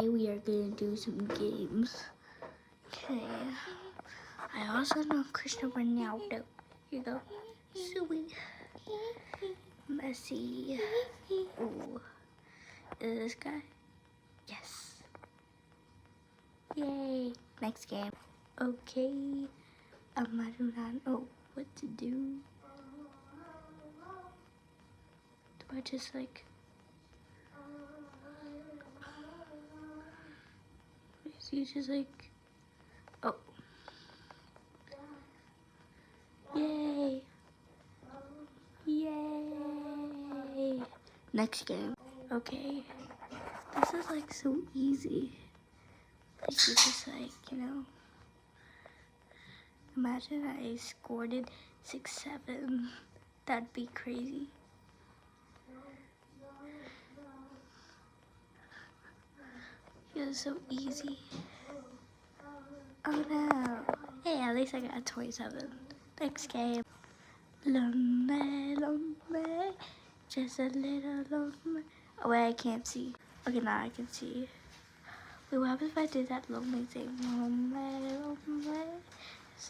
we are gonna do some games. Okay. I also know Cristiano Ronaldo. Here you go. Sweet. Messi. Ooh. Is this guy? Yes. Yay. Next game. Okay. I do not know what to do. Do I just like... Is he just like... Oh. Yay. Yay. Next game. Okay. This is like so easy. Like you just like, you know. Imagine I scored it 6-7. That'd be crazy. It was so easy. Oh no. Hey, at least I got 27. Next game. Lonely, lonely. Just a little lonely. Oh wait, I can't see. Okay, now I can see. Wait, what happens if I did that lonely thing? Lonely, lonely.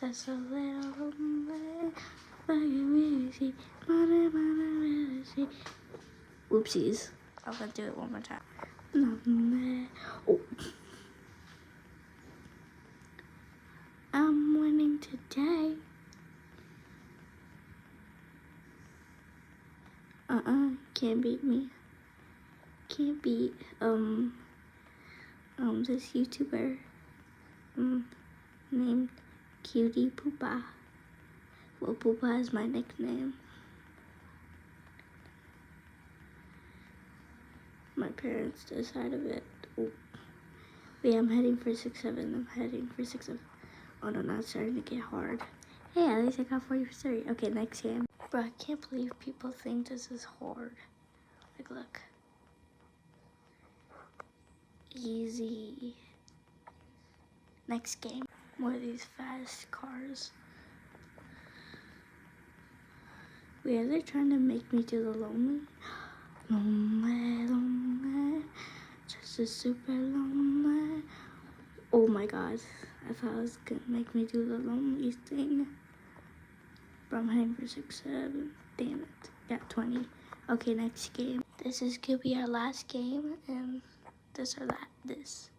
Just a little lonely. Whoopsies. I'm gonna do it one more time. Oh. I'm winning today. Can't beat me. Can't beat this YouTuber named Cutie Poopa. Well, Poopa is my nickname. My parents decided it. Oh. Wait, I'm heading for 6-7. I'm heading for 6-7. Oh no, now it's starting to get hard. Hey, at least I got 43. Okay, next game. Bro, I can't believe people think this is hard. Like, look. Easy. Next game. More of these fast cars. Wait, are they trying to make me do the lonely? Lonely, lonely. Just a super lonely. Oh my god. I thought it was gonna make me do the lonely thing. But I'm heading for 6-7. Damn it. Got 20. Okay, next game. This is gonna be our last game, and this or that. This.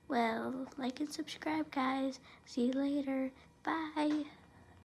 Well, like and subscribe, guys. See you later. Bye.